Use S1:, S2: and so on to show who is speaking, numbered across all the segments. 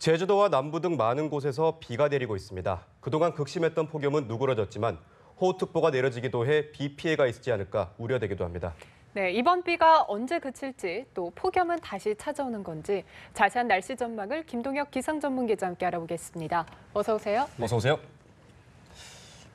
S1: 제주도와 남부 등 많은 곳에서 비가 내리고 있습니다. 그동안 극심했던 폭염은 누그러졌지만 호우특보가 내려지기도 해 비 피해가 있지 않을까 우려되기도 합니다.
S2: 네, 이번 비가 언제 그칠지 또 폭염은 다시 찾아오는 건지 자세한 날씨 전망을 김동혁 기상전문기자와 함께 알아보겠습니다. 어서 오세요.
S1: 어서 오세요.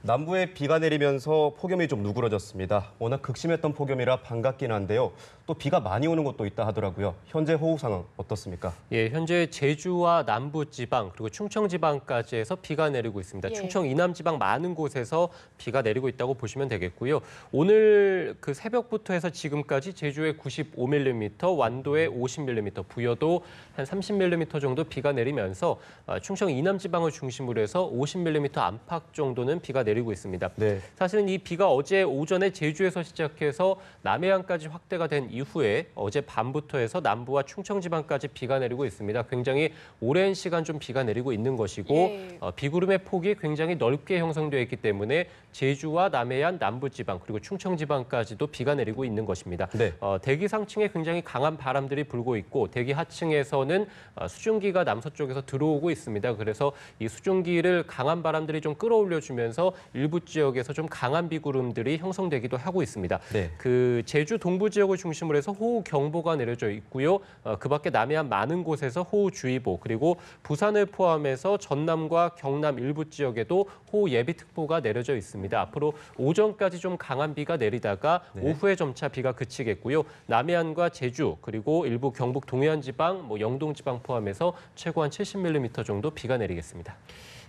S1: 남부에 비가 내리면서 폭염이 좀 누그러졌습니다. 워낙 극심했던 폭염이라 반갑긴 한데요. 또 비가 많이 오는 곳도 있다 하더라고요. 현재 호우 상황 어떻습니까?
S3: 예, 현재 제주와 남부지방 그리고 충청지방까지 해서 비가 내리고 있습니다.
S2: 예.
S3: 충청 이남지방 많은 곳에서 비가 내리고 있다고 보시면 되겠고요. 오늘 그 새벽부터 해서 지금까지 제주에 95mm, 완도에 50mm, 부여도 한 30mm 정도 비가 내리면서 충청 이남지방을 중심으로 해서 50mm 안팎 정도는 비가 내리고 있습니다.
S1: 네.
S3: 사실은 이 비가 어제 오전에 제주에서 시작해서 남해안까지 확대가 된 이후에 어제 밤부터 해서 남부와 충청지방까지 비가 내리고 있습니다. 굉장히 오랜 시간 좀 비가 내리고 있는 것이고
S2: 예.
S3: 비구름의 폭이 굉장히 넓게 형성되어 있기 때문에 제주와 남해안 남부지방 그리고 충청지방까지도 비가 내리고 있는 것입니다.
S1: 네.
S3: 대기 상층에 굉장히 강한 바람들이 불고 있고 대기 하층에서는 수증기가 남서쪽에서 들어오고 있습니다. 그래서 이 수증기를 강한 바람들이 좀 끌어올려주면서 일부 지역에서 좀 강한 비구름들이 형성되기도 하고 있습니다.
S1: 네.
S3: 그 제주 동부 지역을 중심으로 해서 호우 경보가 내려져 있고요. 그 밖에 남해안 많은 곳에서 호우 주의보 그리고 부산을 포함해서 전남과 경남 일부 지역에도 호우 예비 특보가 내려져 있습니다. 앞으로 오전까지 좀 강한 비가 내리다가
S1: 네.
S3: 오후에 점차 비가 그치겠고요. 남해안과 제주 그리고 일부 경북 동해안 지방, 영동 지방 포함해서 최고 한 70mm 정도 비가 내리겠습니다.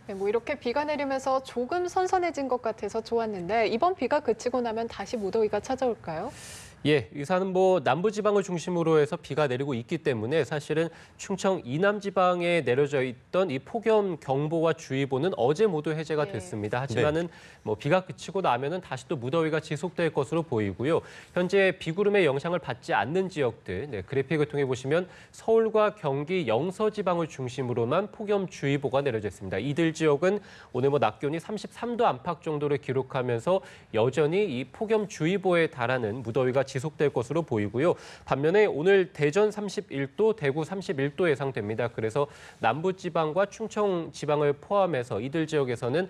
S2: 네, 이렇게 비가 내리면서 조금 선선해진 것 같아서 좋았는데 이번 비가 그치고 나면 다시 무더위가 찾아올까요?
S3: 예, 의사는 남부지방을 중심으로 해서 비가 내리고 있기 때문에 사실은 충청 이남지방에 내려져 있던 이 폭염 경보와 주의보는 어제 모두 해제가
S2: 네.
S3: 됐습니다. 하지만은 비가 그치고 나면은 다시 또 무더위가 지속될 것으로 보이고요. 현재 비구름의 영향을 받지 않는 지역들, 그래픽을 통해 보시면 서울과 경기 영서지방을 중심으로만 폭염주의보가 내려져 있습니다. 이들 지역은 오늘 낮 기온이 33도 안팎 정도를 기록하면서 여전히 이 폭염주의보에 달하는 무더위가 지속될 것으로 보이고요. 반면에 오늘 대전 31도, 대구 31도 예상됩니다. 그래서 남부지방과 충청지방을 포함해서 이들 지역에서는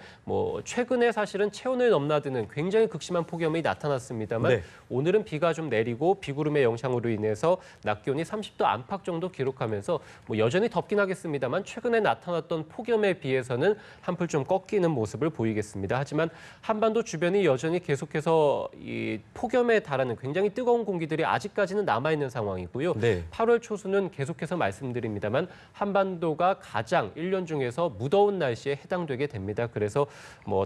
S3: 최근에 사실은 체온을 넘나드는 굉장히 극심한 폭염이 나타났습니다만
S1: 네.
S3: 오늘은 비가 좀 내리고 비구름의 영향으로 인해서 낮 기온이 30도 안팎 정도 기록하면서 여전히 덥긴 하겠습니다만 최근에 나타났던 폭염에 비해서는 한풀 좀 꺾이는 모습을 보이겠습니다. 하지만 한반도 주변이 여전히 계속해서 이 폭염에 달하는 굉장히 뜨거운 공기들이 아직까지는 남아있는 상황이고요.
S1: 네.
S3: 8월 초수는 계속해서 말씀드립니다만 한반도가 가장 1년 중에서 무더운 날씨에 해당되게 됩니다. 그래서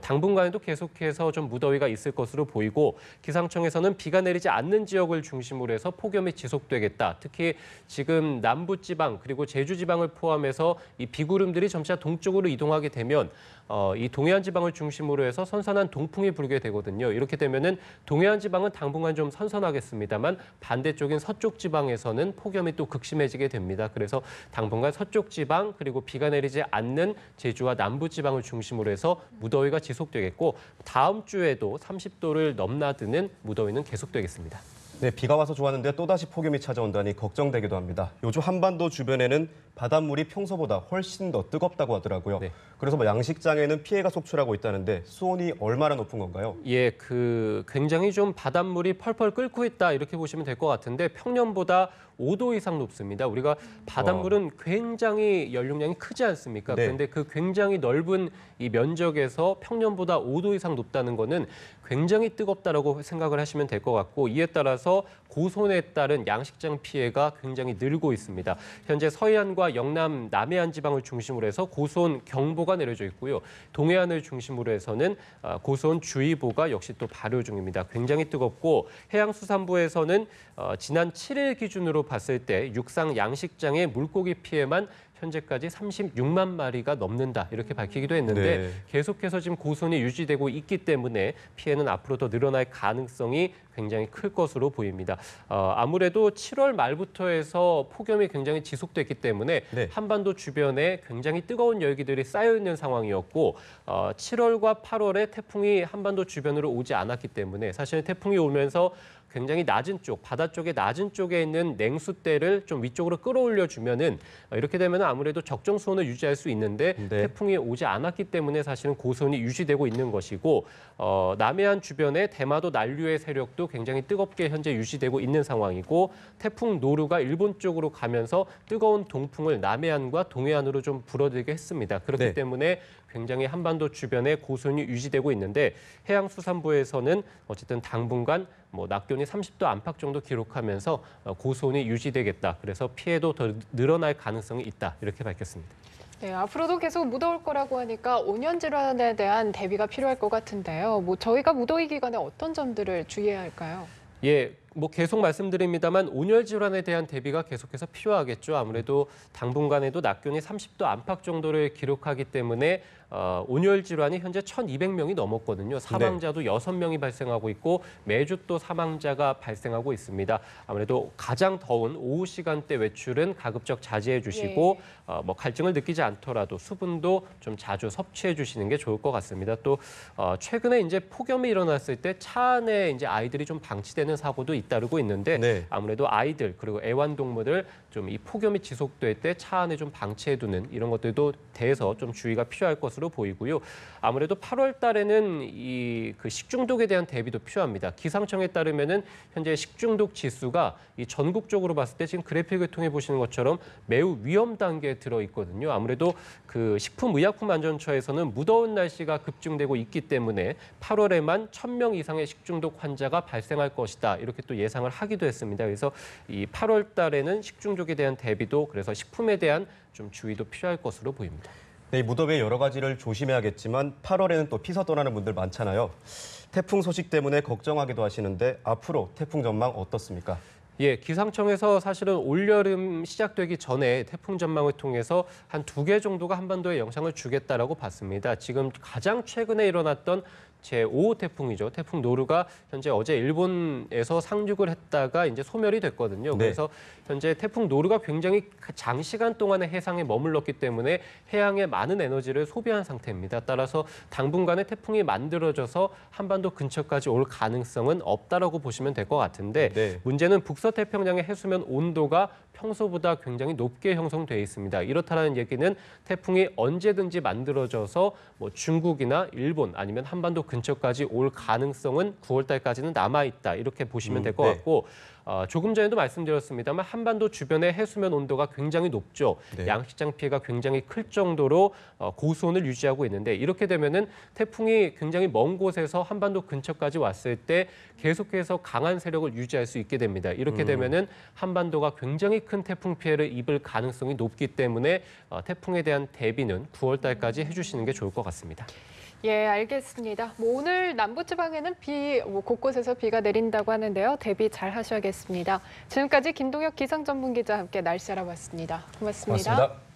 S3: 당분간에도 계속해서 좀 무더위가 있을 것으로 보이고 기상청에서는 비가 내리지 않는 지역을 중심으로 해서 폭염이 지속되겠다. 특히 지금 남부지방 그리고 제주지방을 포함해서 이 비구름들이 점차 동쪽으로 이동하게 되면 이 동해안 지방을 중심으로 해서 선선한 동풍이 불게 되거든요. 이렇게 되면은 동해안 지방은 당분간 좀 선선하겠습니다만 반대쪽인 서쪽 지방에서는 폭염이 또 극심해지게 됩니다. 그래서 당분간 서쪽 지방 그리고 비가 내리지 않는 제주와 남부 지방을 중심으로 해서 무더위가 지속되겠고 다음 주에도 30도를 넘나드는 무더위는 계속되겠습니다.
S1: 네, 비가 와서 좋았는데 또다시 폭염이 찾아온다니 걱정되기도 합니다. 요즘 한반도 주변에는 바닷물이 평소보다 훨씬 더 뜨겁다고 하더라고요.
S3: 네.
S1: 그래서 양식장에는 피해가 속출하고 있다는데 수온이 얼마나 높은 건가요?
S3: 예, 굉장히 좀 바닷물이 펄펄 끓고 있다 이렇게 보시면 될 것 같은데 평년보다 5도 이상 높습니다. 우리가 바닷물은 굉장히 연용량이 크지 않습니까?
S1: 네.
S3: 그런데 그 굉장히 넓은 이 면적에서 평년보다 5도 이상 높다는 거는 굉장히 뜨겁다라고 생각을 하시면 될 것 같고 이에 따라서 고손에 따른 양식장 피해가 굉장히 늘고 있습니다. 현재 서해안과 영남, 남해안 지방을 중심으로 해서 고손 경보가 내려져 있고요. 동해안을 중심으로 해서는 고손 주의보가 역시 또 발효 중입니다. 굉장히 뜨겁고 해양수산부에서는 지난 7일 기준으로 봤을 때 육상 양식장의 물고기 피해만 현재까지 36만 마리가 넘는다 이렇게 밝히기도 했는데
S1: 네.
S3: 계속해서 지금 고손이 유지되고 있기 때문에 피해는 앞으로 더 늘어날 가능성이 굉장히 클 것으로 보입니다. 아무래도 7월 말부터 해서 폭염이 굉장히 지속됐기 때문에
S1: 네.
S3: 한반도 주변에 굉장히 뜨거운 열기들이 쌓여 있는 상황이었고 7월과 8월에 태풍이 한반도 주변으로 오지 않았기 때문에 사실 태풍이 오면서 굉장히 낮은 쪽, 바다 쪽에 낮은 쪽에 있는 냉수대를 좀 위쪽으로 끌어올려 주면은 이렇게 되면 아무래도 적정 수온을 유지할 수 있는데
S1: 네.
S3: 태풍이 오지 않았기 때문에 사실은 고수온이 유지되고 있는 것이고 남해안 주변의 대마도 난류의 세력도 굉장히 뜨겁게 현재 유지되고 있는 상황이고 태풍 노루가 일본 쪽으로 가면서 뜨거운 동풍을 남해안과 동해안으로 좀 불어들게 했습니다. 그렇기
S1: 네.
S3: 때문에 굉장히 한반도 주변에 고수온이 유지되고 있는데 해양수산부에서는 어쨌든 당분간 낮 기온이 30도 안팎 정도 기록하면서 고수온이 유지되겠다. 그래서 피해도 더 늘어날 가능성이 있다. 이렇게 밝혔습니다.
S2: 네, 앞으로도 계속 무더울 거라고 하니까 온열 질환에 대한 대비가 필요할 것 같은데요. 저희가 무더위 기간에 어떤 점들을 주의해야 할까요?
S3: 예, 계속 말씀드립니다만 온열 질환에 대한 대비가 계속해서 필요하겠죠. 아무래도 당분간에도 낮 기온이 30도 안팎 정도를 기록하기 때문에 온열 질환이 현재 1,200명이 넘었거든요. 사망자도 6명이 발생하고 있고 매주 또 사망자가 발생하고 있습니다. 아무래도 가장 더운 오후 시간대 외출은 가급적 자제해 주시고 갈증을 느끼지 않더라도 수분도 좀 자주 섭취해 주시는 게 좋을 것 같습니다. 또 최근에 이제 폭염이 일어났을 때 차 안에 이제 아이들이 좀 방치되는 사고도 잇따르고 있는데
S1: 네.
S3: 아무래도 아이들 그리고 애완동물을 좀 이 폭염이 지속될 때 차 안에 좀 방치해 두는 이런 것들도 대해서 좀 주의가 필요할 것으로 보이고요. 아무래도 8월 달에는 그 식중독에 대한 대비도 필요합니다. 기상청에 따르면은 현재 식중독 지수가 이 전국적으로 봤을 때 지금 그래픽을 통해 보시는 것처럼 매우 위험 단계에 들어 있거든요. 아무래도 그 식품의약품안전처에서는 무더운 날씨가 급증되고 있기 때문에 8월에만 1,000명 이상의 식중독 환자가 발생할 것이다. 이렇게 또 예상을 하기도 했습니다. 그래서 이 8월 달에는 식중독에 대한 대비도 그래서 식품에 대한 좀 주의도 필요할 것으로 보입니다.
S1: 네, 이 무더위에 여러 가지를 조심해야겠지만 8월에는 또 피서 떠나는 분들 많잖아요. 태풍 소식 때문에 걱정하기도 하시는데 앞으로 태풍 전망 어떻습니까?
S3: 예, 기상청에서 사실은 올여름 시작되기 전에 태풍 전망을 통해서 한 2개 정도가 한반도에 영향을 주겠다라고 봤습니다. 지금 가장 최근에 일어났던 제5호 태풍이죠. 태풍 노루가 현재 어제 일본에서 상륙을 했다가 이제 소멸이 됐거든요.
S1: 네.
S3: 그래서 현재 태풍 노루가 굉장히 장시간 동안의 해상에 머물렀기 때문에 해양에 많은 에너지를 소비한 상태입니다. 따라서 당분간에 태풍이 만들어져서 한반도 근처까지 올 가능성은 없다라고 보시면 될 것 같은데
S1: 네.
S3: 문제는 북서태평양의 해수면 온도가 평소보다 굉장히 높게 형성돼 있습니다. 이렇다는 얘기는 태풍이 언제든지 만들어져서 중국이나 일본 아니면 한반도 근처까지 올 가능성은 9월 달까지는 남아 있다. 이렇게 보시면 될 것
S1: 네.
S3: 같고 조금 전에도 말씀드렸습니다만 한반도 주변의 해수면 온도가 굉장히 높죠.
S1: 네.
S3: 양식장 피해가 굉장히 클 정도로 고수온을 유지하고 있는데 이렇게 되면은 태풍이 굉장히 먼 곳에서 한반도 근처까지 왔을 때 계속해서 강한 세력을 유지할 수 있게 됩니다. 이렇게 되면은 한반도가 굉장히 큰 태풍 피해를 입을 가능성이 높기 때문에 태풍에 대한 대비는 9월 달까지 해주시는 게 좋을 것 같습니다.
S2: 예, 알겠습니다. 오늘 남부지방에는 곳곳에서 비가 내린다고 하는데요. 대비 잘 하셔야겠습니다. 지금까지 김동혁 기상전문기자와 함께 날씨 알아봤습니다. 고맙습니다.
S1: 고맙습니다.